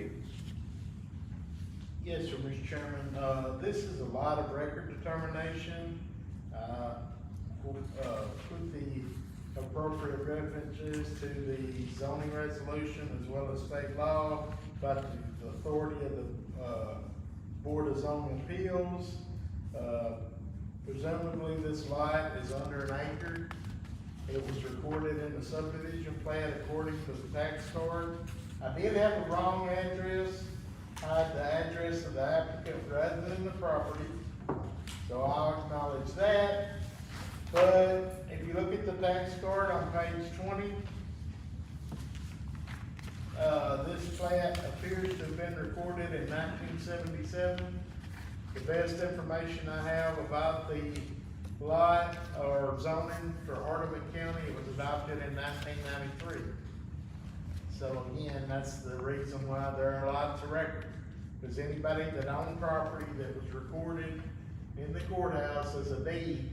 28. Yes, sir, Mr. Chairman. This is a lot of record determination. We'll put the appropriate references to the zoning resolution as well as state law about the authority of the, Board of Zoning Appeals. Presumably this lot is under an acre. It was recorded in the subdivision plan according to the tax card. I did have a wrong address. I had the address of the applicant rather than the property, so I'll acknowledge that. But if you look at the tax card on page 20, this plat appears to have been recorded in 1977. The best information I have about the lot or zoning for Hardeman County, it was adopted in 1993. So again, that's the reason why there are lots of records. Because anybody that owned property that was recorded in the courthouse as a deed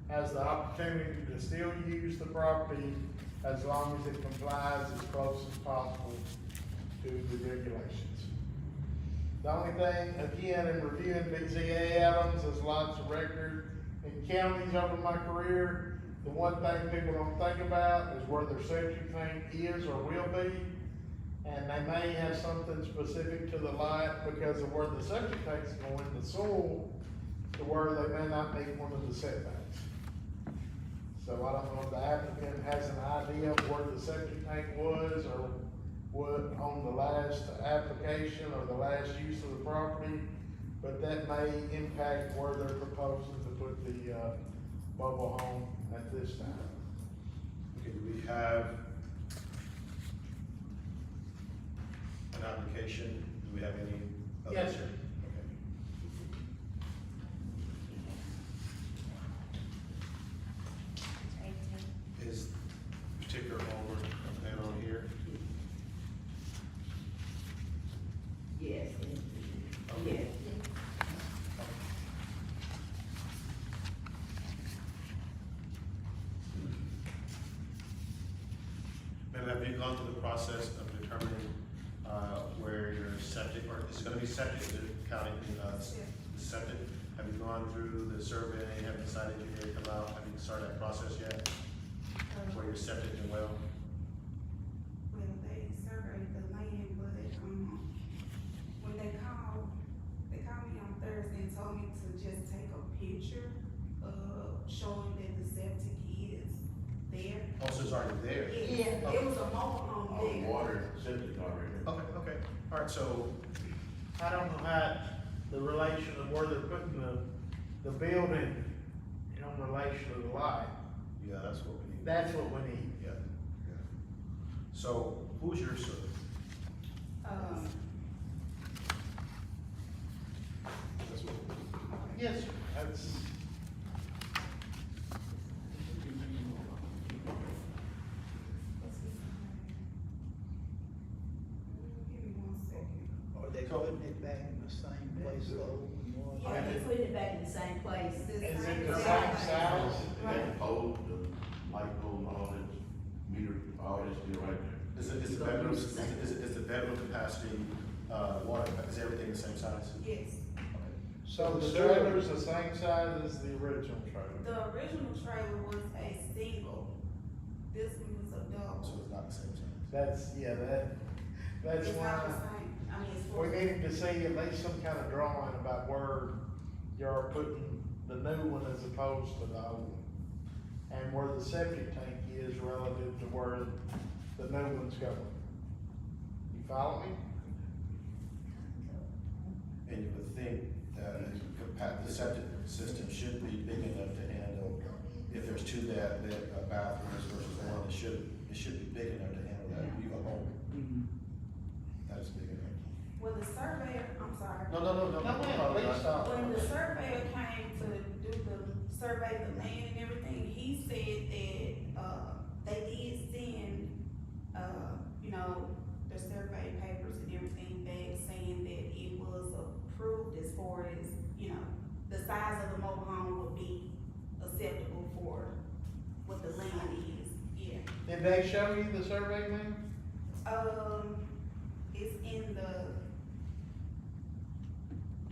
has the opportunity to still use the property as long as it complies as close as possible to the regulations. The only thing, again, in reviewing BZA items, there's lots of record in counties over my career. The one thing people don't think about is where their septic tank is or will be. And they may have something specific to the lot because of where the septic tank's going, the soil, to where they may not meet one of the setbacks. So I don't know if the applicant has an idea of where the septic tank was or what on the last application or the last use of the property, but that may impact where they're proposing to put the, mobile home at this time. Okay, do we have an application? Do we have any? Yes, sir. Okay. Is particular owner on here? Yes. Okay. Yes. Ma'am, have you gone through the process of determining, where your septic, or is it gonna be septic, is it counting, septic? Have you gone through the survey, have you decided you're gonna come out, have you started that process yet? Where your septic and well? Well, they surveyed the land, but, when they called me on Thursday and told me to just take a picture of showing that the septic is there. Also, it's already there? Yeah, it was a mobile home there. Water, septic already. Okay, alright, so, I don't know how the relation of where they're putting the building in relation to the lot. yeah, that's what we need. That's what we need. Yeah. So, who's your server? That's what we need. Yes, sir. That's. Give me 1 second. Are they putting it back in the same place though? Are they putting it back in the same place? Is it the same size? That pole, the light pole, and all that meter, all that's still right there. Is the bedroom, is the bedroom capacity, water, is everything the same size? Yes, Okay. So the trailer's the same size as the original trailer? the original trailer was a single, this one was a So double. it's not the same size? That's It's not the why same, I mean, it's we for. needed to see at least some kind of drawing about where you're putting the new one as opposed to the old one. And where the septic tank is relative to where the new one's going. You follow me? And you would think that the septic system should be big enough to handle, if there's two bathrooms versus one, it should be big enough to handle that, you go home. That is big enough. Well, the surveyor, I'm sorry. No. No, ma'am, please stop. When the surveyor came to do the survey, the land and everything, he said that, they did send, the survey papers and everything back saying that it was approved as far as, the size of the mobile home would be acceptable for what the land is, yeah. Did they show you the survey, ma'am? It it's in the,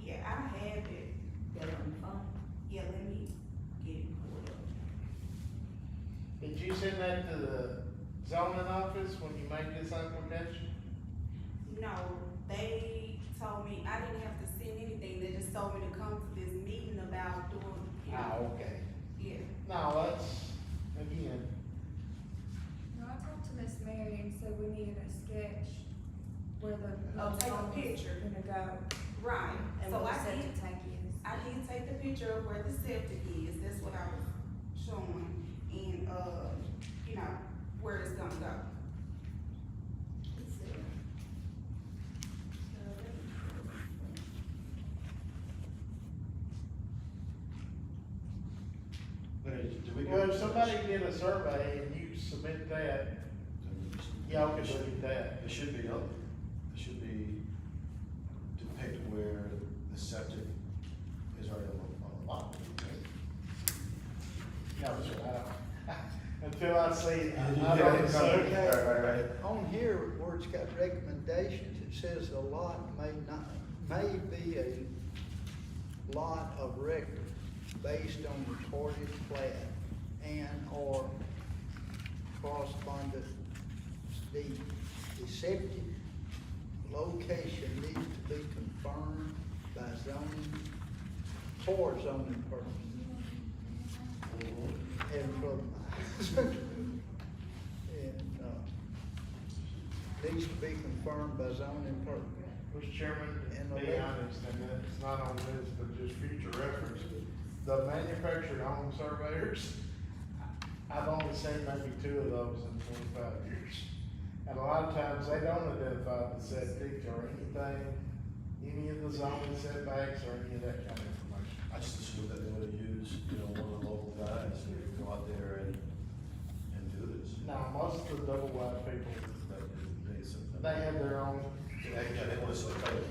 yeah, I have it. Got it on the phone? Yeah, let me get it pulled up. Did you send that to the zoning office when you made this application? No, they told me, I didn't have to send anything, they just told me to come to this meeting about doing, you know, Okay. yeah. No, that's, again, No, I talked to Miss Mary and said we needed a sketch where the. Oh, take a home was picture. Gonna go, Right, and so where I the did, septic tank is. I did take the picture of where the septic is, that's what I was showing, and, you know, where it's gonna go. Let's see. Did we go? well, if somebody did a survey and you submit that, y'all can look at that. It should be up, it should be depicted where the septic is already on the lot. No, sir, I don't, until I see it, I Yeah, don't it's know. okay. Right. On here, where it's got recommendations, it says a lot may be a lot of record based on recorded plat and or correspondence deed. The septic location needs to be confirmed by zoning, for zoning purposes. And from, and, needs to be confirmed by zoning purpose. Mr. Chairman, And to be the- honest, and it's not on this, but just future reference, the manufactured home surveyors, I've only seen maybe 2 of those in 25 years. And a lot of times, they don't identify the septic or anything, any of the zoning setbacks or any of that kind of information. I just assumed that they would have used, one of the local guys to go out there and do this. Now, most of the double wide people, they have their own, They want to sell it.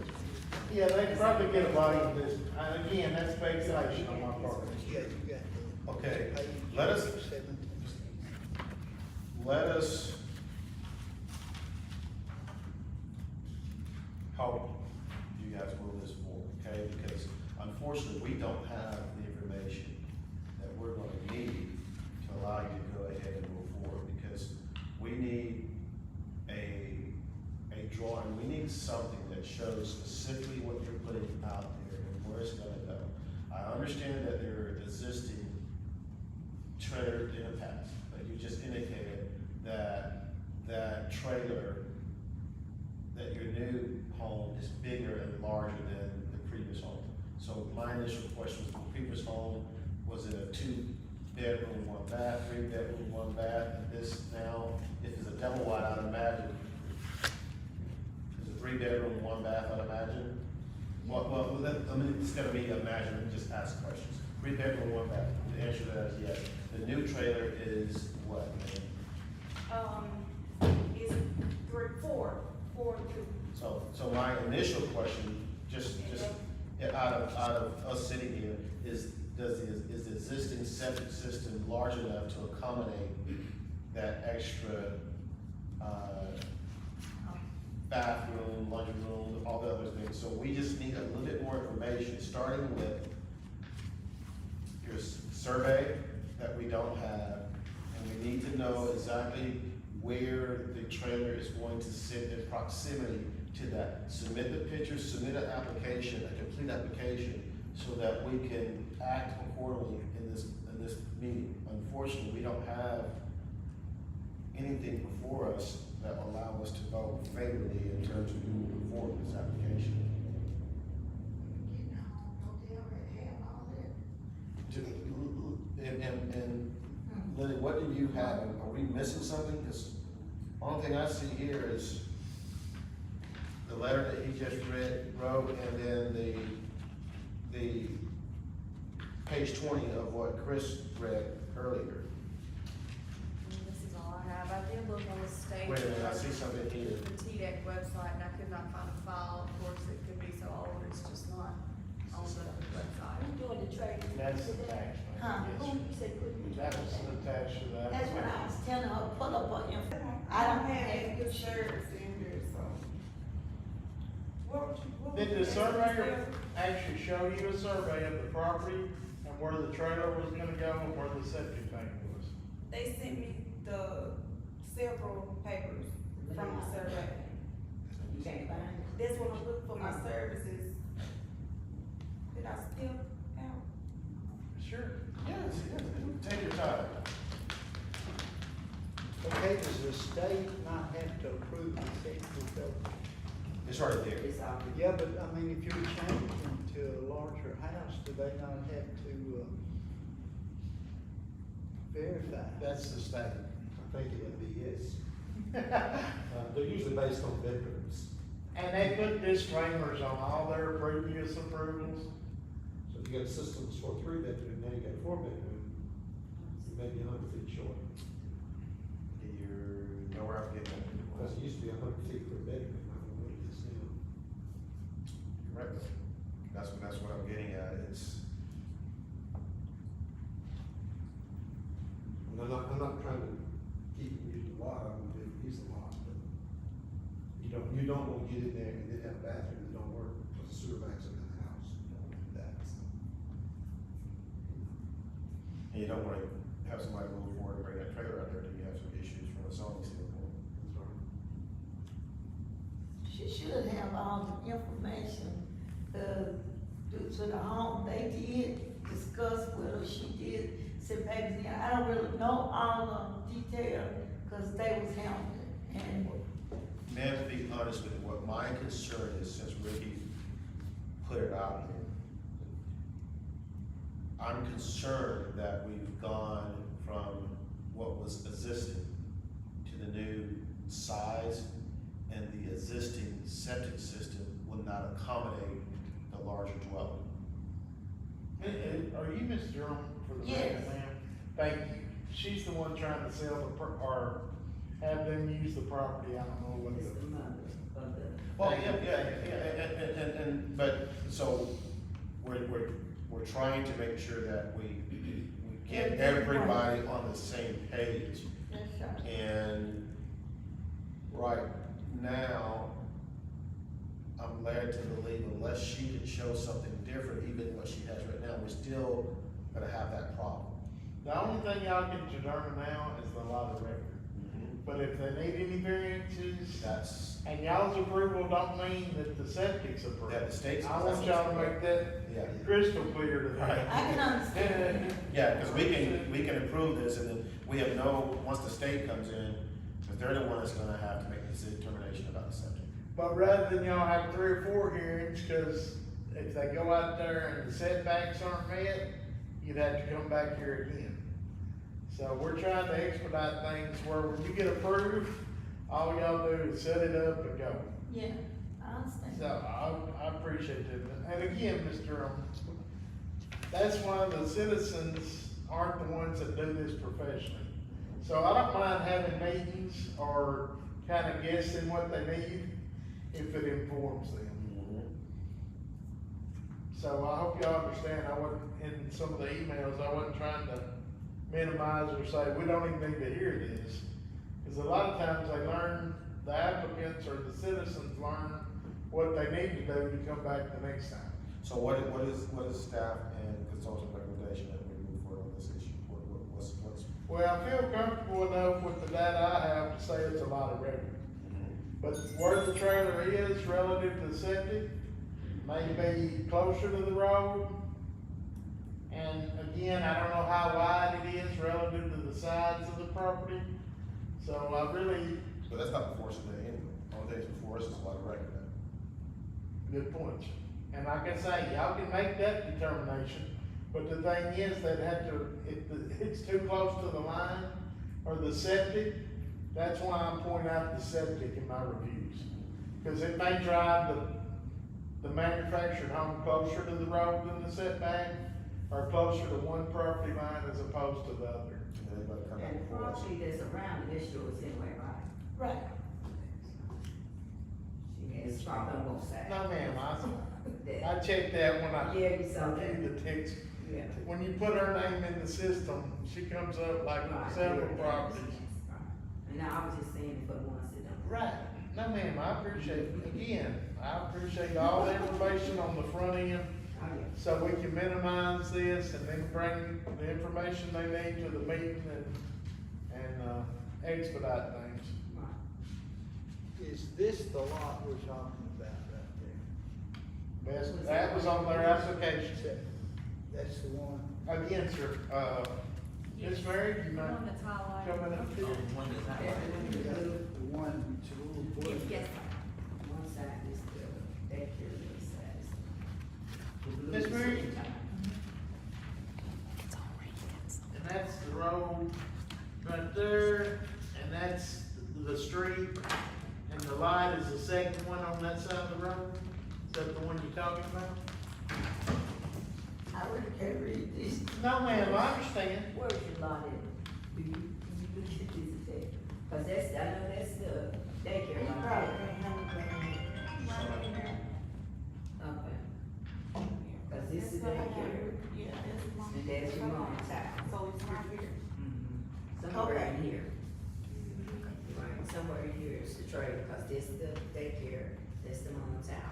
yeah, they probably get a body of this, and again, that's speculation on my part. Yeah, you got the. Okay, page let us- 17. Let us help you guys move this forward, okay? Because unfortunately, we don't have the information that we're gonna need to allow you to go ahead and move forward, because we need a drawing, we need something that shows specifically what you're putting out there and where it's gonna go. I understand that there are existing trailers in the past, but you just indicated that that trailer, that your new home is bigger and larger than the previous home. So my initial question was, the previous home, was it a 2-bedroom, 1 bath, 3-bedroom, 1 bath, and this now, if it's a double wide, I'd imagine, is a 3-bedroom, 1 bath, I'd imagine? Well, instead of me imagining, just ask questions. 3-bedroom, 1 bath, the answer to that is yes. The new trailer is what, man? It's 4 to 2. So my initial question, just out of us sitting here, is the existing septic system large enough to accommodate that extra, bathroom, laundry room, all the other things? So we just need a little bit more information, starting with your survey that we don't have, and we need to know exactly where the trailer is going to sit in proximity to that. Submit the pictures, submit an application, a complete application, so that we can act accordingly in this meeting. Unfortunately, we don't have anything before us that will allow us to vote favorably in terms of moving forward with this application. And Lily, what do you have? Are we missing something? Because only thing I see here is the letter that he just wrote, and then the page 20 of what Chris read earlier. This is all I have. I did look on the state. Wait a minute, I see something here. The TDEC website, and I could not find a file. Of course, it could be so old, it's just not on the website. Who's doing the training? That's attached. Huh, Yes, who you said put the that was training? attached to that. That's what I was telling her, pull up on your, I don't have any good service in here, so. what Did would the you surveyor actually show you a survey of the property and where the trailer was gonna go and where the septic tank was? They sent me the several papers from the survey. You can't find it. That's when I look for my services. Did I still out? Sure. Yes, take your time. Okay, does the state not have to approve the septic though? It's right there. It's all. Yeah, but I mean, if you're changing to a larger house, do they not have to, verify? That's the state. I think it would be yes. They're usually based on bedrooms. And they put disclaimers on all their previous approvals. So if you got a system that's for a 3-bedroom, now you got a 4-bedroom, you may be 100 feet short. You're nowhere I'm getting that. Because it used to be 100 feet per bedroom, I don't know what it is now. You're right, that's what I'm getting at, it's, And I'm not trying to keep them using a lot, I'm gonna use a lot, but you don't want to get in there and then have a bathroom that don't work, because the sewer backs up in the house, you don't want to do that, so. and you don't wanna have somebody move forward and bring that trailer out there, till you have some issues from a zoning standpoint. That's right. She should have all the information, due to the home, they did discuss whether she did sit back in. I don't really know all the detail, cause they was handling it, and Man, to be honest with you, what my concern is, since Ricky put it out here, I'm concerned that we've gone from what was existing to the new size, and the existing septic system will not accommodate the larger dwelling. Are you Miss Durham for the Yes. record, ma'am? Thank you. She's the one trying to sell or have them use the property, I don't know what it's it the is. mother of the. Well, but, so, we're trying to make sure that we get everybody on the same page. That's right. And right now, I'm led to believe unless she can show something different, even what she has right now, we're still gonna have that problem. The only thing y'all can determine now is the lot of record. But if they need any variances, That's, and y'all's approval don't mean that the septic's approved. that the state's. I want y'all to make that Yeah, crystal clear to them. Right. I can understand. yeah, because we can approve this, and then we have once the state comes in, because they're the one that's gonna have to make this determination about the septic. But rather than y'all have 3 or 4 hearings, cause if they go out there and the setbacks aren't met, you'd have to come back here again. So we're trying to expedite things where when you get approved, all y'all do is set it up and go. Yeah, I understand. So I appreciate it. And again, Mr. That's why the citizens aren't the ones that do this professionally. So I don't mind having meetings or kind of guessing what they need if it informs them. So I hope y'all understand, I wasn't, in some of the emails, I wasn't trying to minimize or say, we don't even need to hear this. Cause a lot of times they learn, the applicants or the citizens learn what they need to do to come back the next time. So what is staff and consultant recommendation that we move forward on this issue? What's? Well, I feel comfortable enough with the data I have to say it's a lot of record. But where the trailer is relative to the septic, may be closer to the road. And again, I don't know how wide it is relative to the sides of the property. So I really, But that's not before us today anyway. Only thing that's before us is a lot of record. good point. And like I say, y'all can make that determination, but the thing is, they'd have to, if it's too close to the line or the septic, that's why I'm pointing out the septic in my reviews. Cause it may drive the manufactured home closer to the road than the setback, or closer to one property line as opposed to the other. And anybody come back And the before us. property that's around it is yours anyway, right? Right. It's probably on both sides. No, ma'am, That- I checked that when I Yeah, you saw that. reviewed the text. Yeah. When you put her name in the system, she comes up like Right, several yeah, properties. right. And I was just saying for the ones that don't. Right. No, ma'am, I appreciate, again, I appreciate all the information on the front end, so we can minimize this and then bring the information they need to the meeting and expedite things. Is this the lot we're talking about right That was on their application. there? That's the one. Again, sir, Ms. Mary, you The mind one that's highlighted. coming up here? The one to rule board. Yes, One side is the daycare, the other side is Ms. Mary? And that's the road right there, and that's the street, and the light is the second one on that side of the road? Is that the one you're talking about? I really can't read this. No, ma'am, I understand. where's your lot at? Do you, can you look at this there? Cause that's, I know that's the daycare You lot. probably can't have it right here. Okay. Cause this is daycare, Yeah, that's one. and there's your mom's house. So it's right here. Somewhere Okay. in here. Right, somewhere in here is the trailer, cause this the daycare, that's the mom's house.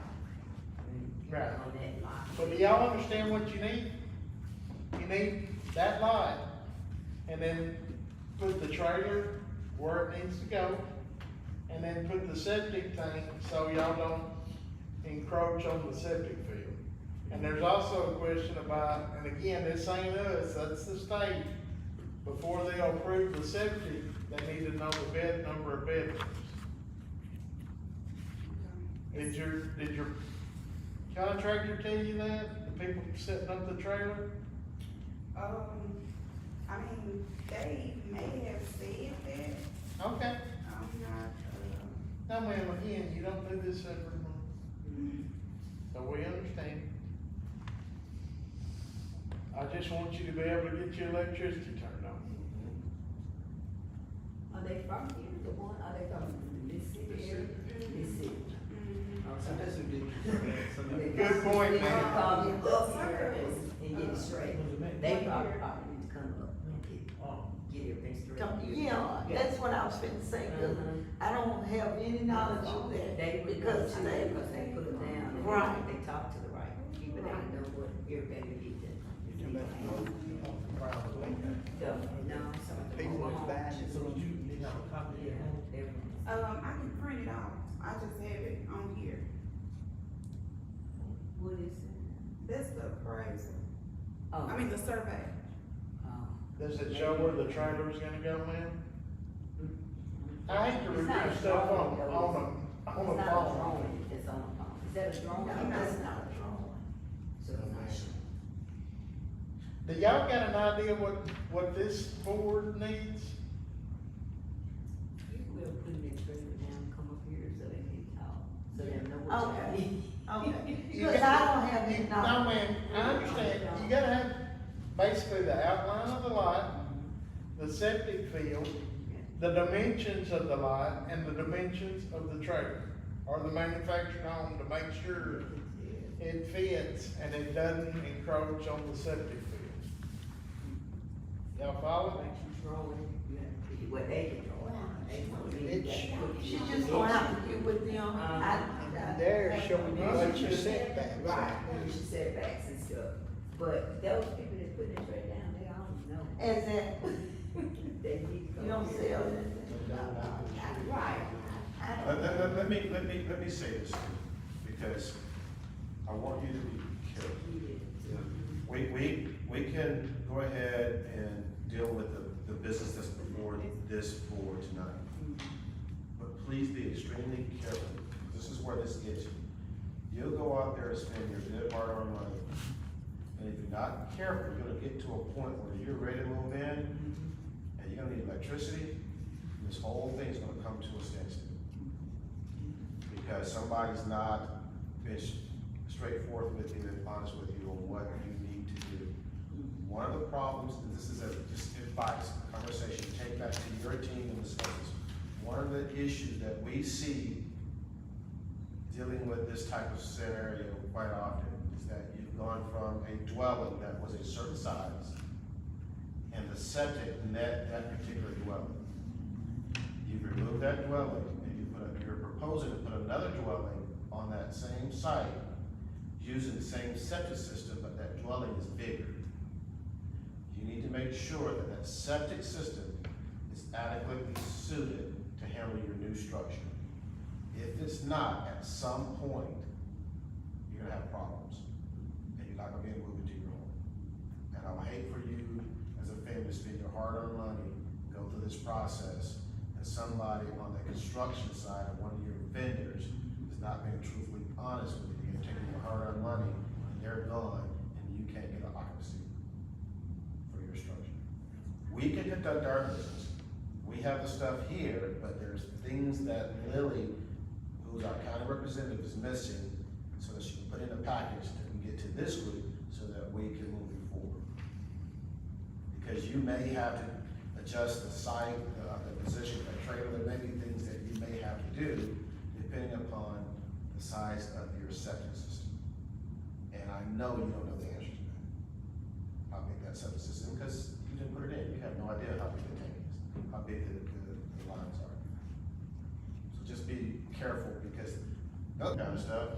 Right. On that lot. So do y'all understand what you need? You need that light, and then put the trailer where it needs to go, and then put the septic tank so y'all don't encroach on the septic field. And there's also a question about, and again, this ain't us, that's the state. Before they'll approve the septic, they need to know the number of bedrooms. Did your contractor tell you that? The people setting up the trailer? I mean, they may have said that, Okay. I'm not, No, ma'am, again, you don't do this every month, so we understand. I just want you to be able to get your electricity turned on. Are they from here, the one, are they from the Mississippi area? Mississippi. That's a good. Good point, They ma'am. come up here and get it straight. They probably need to come up and get everything straight. Yeah, that's what I was finna say, cause I don't have any knowledge of that. They would know Because too, they, because they put them down. and Right. They talk to the right people, they know what everybody needs to. So, no, some of the People mobile is homes. bad. Yeah, they're. I can print it off, I just have it on here. What is it? That's the appraisal, Oh. I mean, the survey. Oh. Does it show where the trailer's gonna go, ma'am? I hate to It's not review a stuff drawing, on though. a It's not a phone. drawing, it's on a phone. Is that a drawing? no, that's not a drawing. So it's not showing. Do y'all got an idea what this board needs? We'll put that trailer down, come up here so they can talk, so they know what you Okay. need. Okay, You because got- I don't have any No, knowledge. ma'am, I understand, you gotta have basically the outline of the lot, the septic field, the dimensions of the lot, and the dimensions of the trailer, or the manufactured home to make sure it fits and it doesn't encroach on the septic field. Y'all follow me? What they can draw. They want me to- She just gonna have to get with them. And they're showing you what your setbacks Right, are. where your setbacks and stuff, but those people that put that trailer down, they always know. Exactly, They need to go. you don't here. sell anything. Right. I don't- Let me say this, because I want you to be careful. We can go ahead and deal with the business that's before this board tonight. But please be extremely careful, this is where this gets you. You'll go out there and spend your good hard-earned money, and if you're not careful, you're gonna get to a point where you're ready to move in, and you're gonna need electricity, and this whole thing's gonna come to a standstill. Because somebody's not been straightforward with you and honest with you on what you need to do. One of the problems, and this is just advice, conversation, take back to your team and discuss this. One of the issues that we see dealing with this type of scenario quite often is that you've gone from a dwelling that was a certain size and the septic in that particular dwelling. You've removed that dwelling and you put up your proposing to put another dwelling on that same site using the same septic system, but that dwelling is bigger. You need to make sure that that septic system is adequately suited to handle your new structure. If it's not, at some point, you're gonna have problems, and you're not gonna be able to move into your home. And I would hate for you, as a family, to spend your hard-earned money, go through this process, and somebody on the construction side of one of your vendors is not being truthfully honest with you, and taking your hard-earned money, and they're gone, and you can't get an occupancy for your structure. We can conduct our business, we have the stuff here, but there's things that Lily, who's our county representative, is missing, so that she can put in a package that we get to this group, so that we can move it forward. Because you may have to adjust the site, the position of the trailer, there may be things that you may have to do, depending upon the size of your septic system. And I know you don't know the answer to that, how big that septic system, because you didn't put it in, you have no idea how big the tank is, how big the lines are. So just be careful, because that kind of stuff,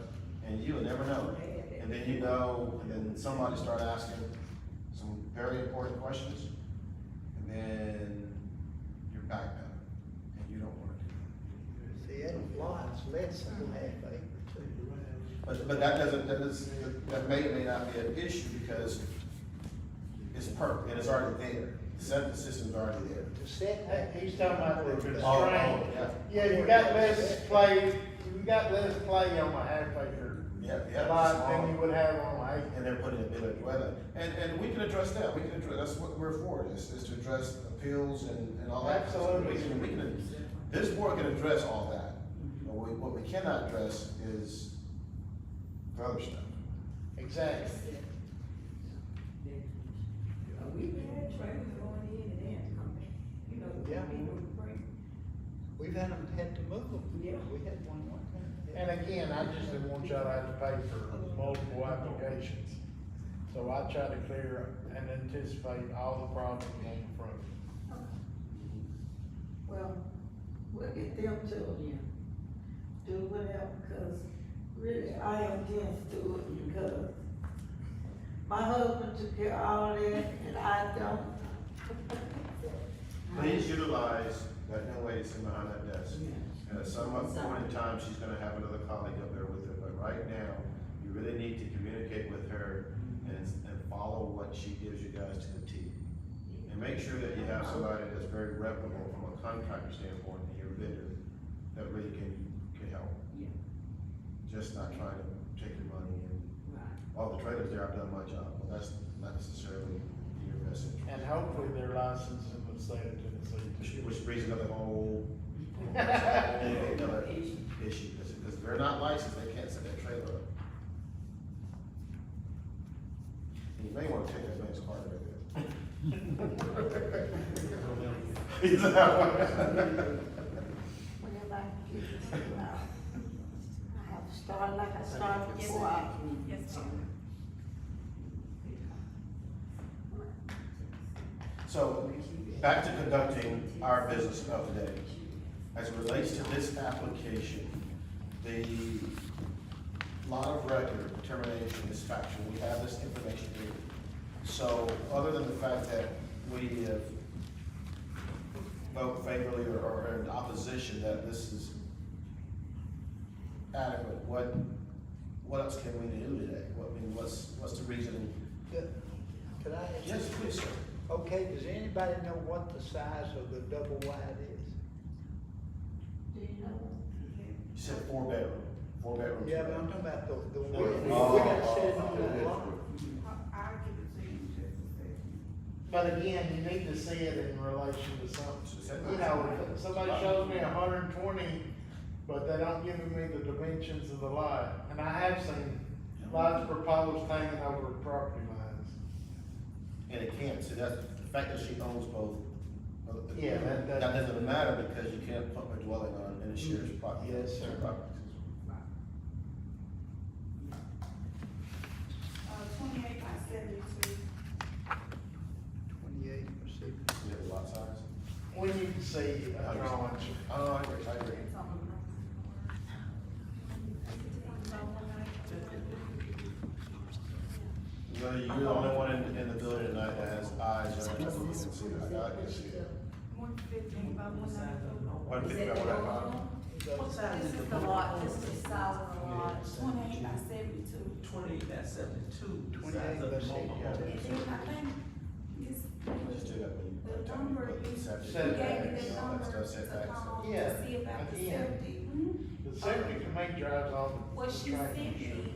and you will never know. And then you know, and then somebody start asking some very important questions, and then you're backpedaling, and you don't wanna do that. See, that lot's less than a half acre too. But that may or may not be an issue, because it's perfect, and it's already there, the septic system's already there. The setback. He's talking about the constraint. yeah. Yeah, you got less play on a half acre Yeah, lot than you would have on an acre. And they're putting a village dwelling, and we can address that, that's what we're for, is to address appeals and all that. Absolutely. We can, this board can address all that, but what we cannot address is the other stuff. Exactly. We've had trailers going in and out, you know, Yeah. people bring. We've had to move them. Yeah. We had one time. And again, I just didn't want y'all to have to pay for multiple applications. So I try to clear and anticipate all the problems on the front. Well, we'll get them to you, do whatever, because really, I intend to do it, because my husband took care of all that, and I don't. Please utilize that young lady sitting behind that desk. And at some point in time, she's gonna have another colleague up there with her, but right now, you really need to communicate with her and follow what she gives you guys to the T. And make sure that you have somebody that's very reputable from a contractor standpoint in your vendor, that really can help. Yeah. Just not trying to take your money and, Right. all the traders there, I've done my job, well, that's not necessarily in your best interest. And hopefully they're licensed in the state of Tennessee. Which brings another another issue, because if they're not licensed, they can't set that trailer up. And you may wanna take that man's car right there. He's out. Whenever I get it out, I have to start like I started Yes, before. ma'am. Yes, ma'am. So, back to conducting our business of the day. As it relates to this application, the lot of record determination is factual, we have this information here. So, other than the fact that we have voted favorably or in opposition that this is adequate, what else can we do today? What's the reasoning? Could I ask? Yes, please, sir. Okay, does anybody know what the size of the double wide is? Do you know? You said four bedrooms. Yeah, but I'm talking about the Oh, width. We oh, got oh, set oh, on that oh, lot. I'll give it to you in just a second. But again, you need to see it in relation to something. You know, if somebody shows me 120, but they don't give me the dimensions of the lot. And I have seen lots proposed hanging over property lines. And it can't, so that's, the fact that she owns both. Yeah, that doesn't matter, because you can't put a dwelling on in a shared property. Yes, sir. Property. 28 by 72. 28 or 6. You have a lot size? We need to see a drawing. Oh, I agree. It's on the. Shirley, you're the only one in the building tonight that has eyes on it. You can see it. I can see it. 115 by 194. 150 by 195. This is the lot, this is the size of the lot. 28 by 72. 28 by 72. And then I think it's, Just do that when you. the number, you Septic. gave me Setbacks, the all that number stuff, to setbacks. call Yeah, to see about the again. septic. The septic to me drives all the. What she traffic. sent me,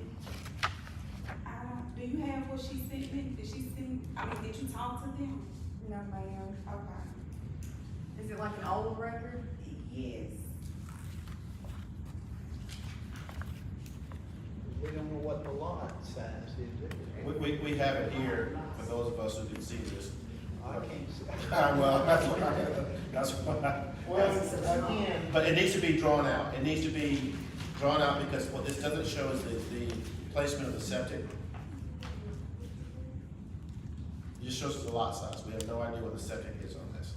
I don't, do you have what she sent me? Did she send, I mean, did you talk to them? No, ma'am. Okay. Is it like an old record? Yes. We don't know what the lot size is. We have it here, for those of us who can see this. I can't see. Well, that's why. Well, again, But it needs to be drawn out. It needs to be drawn out because what this doesn't show is the placement of the septic. It just shows us the lot size. We have no idea what the septic is on this.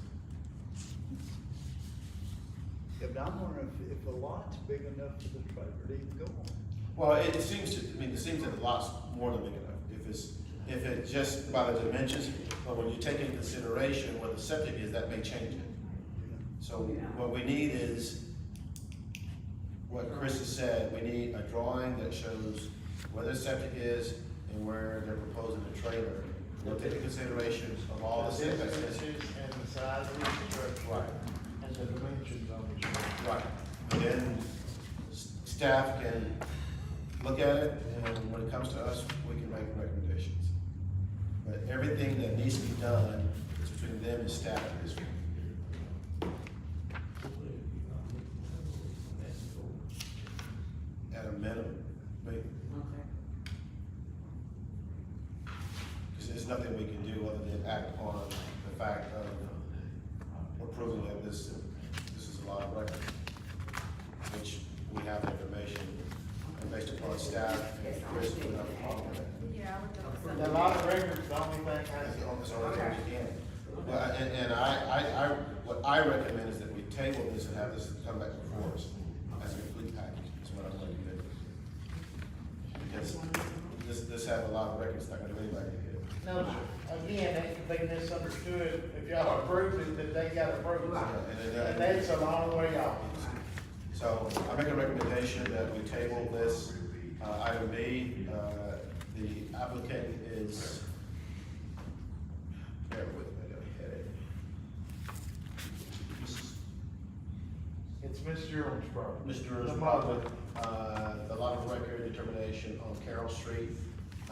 Yeah, but I'm wondering if the lot's big enough for the trailer to even go on. Well, it seems to, I mean, it seems that the lot's more than big enough. If it's just by the dimensions, but when you take into consideration what the septic is, that may change it. So what we need is, what Chris has said, we need a drawing that shows where the septic is and where they're proposing a trailer. We'll take into consideration of all the the setbacks. distances and the size of the structure. Right. And the dimensions on the structure. Right, and then staff can look at it, and when it comes to us, we can make recommendations. But everything that needs to be done is between them and staff at this point. At a minimum, maybe. Because there's nothing we can do other than act upon the fact of approving that this is a lot of record, which we have the information, and based upon staff, and Chris, we don't have a problem with that. Yeah, I looked up The the lot of records, the only thing I That's all right, you can. Well, and what I recommend is that we table this and have this come back before us as a complete package, is what I'm going to do. Because this has a lot of records, not gonna do anybody good. No, sir. Again, that can be misunderstood, if y'all approve it, that they got approved. And that's a long way off. So I make a recommendation that we table this, item B, the applicant is, bear with me, I got a headache. It's Miss Durham's property. Mr. Durham's The problem, mother. the lot of record determination on Carroll Street.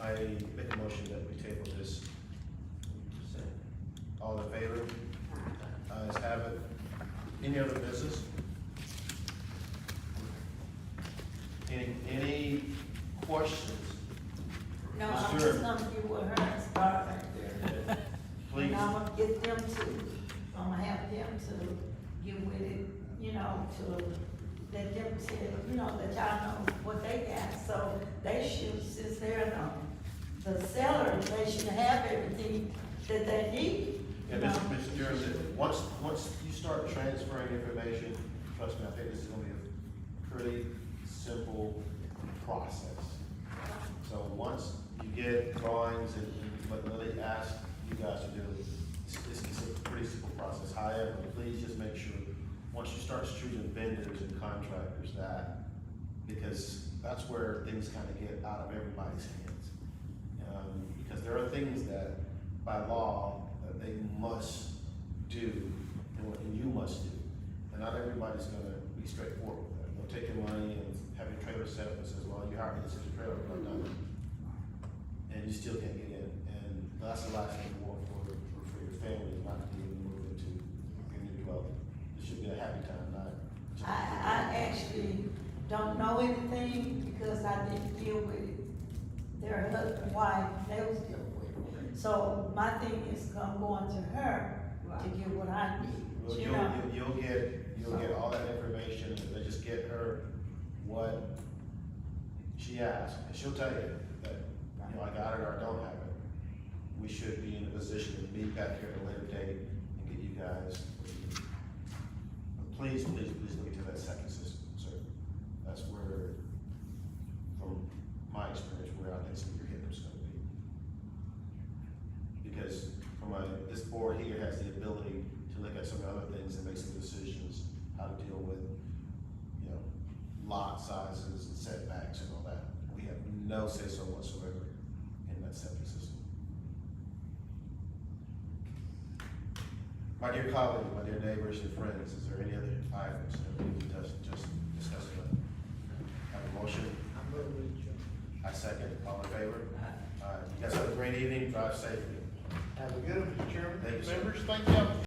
I make a motion that we table this. All in favor? Ayes have it. Any other business? Any questions? No, Ms. I'm Durham. just gonna get with her and start right there. Please. And I'm gonna get them to, I'm gonna have them to get with it, you know, to let them tell, that y'all know what they got. So they should, since they're the sellers, they should have everything that they need. Yeah, Mr. Durham, once you start transferring information, trust me, I think this is gonna be a pretty simple process. So once you get drawings and what Lily asked you guys to do, it's a pretty simple process. However, please just make sure, once you start choosing vendors and contractors, because that's where things kind of get out of everybody's hands. Because there are things that, by law, that they must do, and what you must do. And not everybody's gonna be straightforward with that. They'll take your money and have your trailer set up and says, well, you hired me to set your trailer, but I'm done. And you still can't get in. And that's the last thing you want for your family, is not to be able to move into your new dwelling. It should be a happy time, not. I actually don't know anything because I didn't deal with it. Their husband, wife, they was dealing with it. So my thing is I'm going to her to get what I need, Well, you know? you'll get all that information, and they just get her what she asked, and she'll tell you that, I got it or I don't have it. We should be in a position to meet back here at a later date and get you guys what you need. But please look into that second system, sir. That's where, from my experience, where I think some of your hiccups gonna be. this board here has the ability to look at some other things and make some decisions, how to deal with, you know, lot sizes and setbacks and all that. We have no say-so whatsoever in that septic system. My dear colleagues, my dear neighbors and friends, is there any other items that we need to just discuss about? Have a motion? I'm gonna read you. I second. All in favor? You guys have a great evening. Drive safely. Have a good one, Mr. Chairman. Thank you, sir. Members, thank you.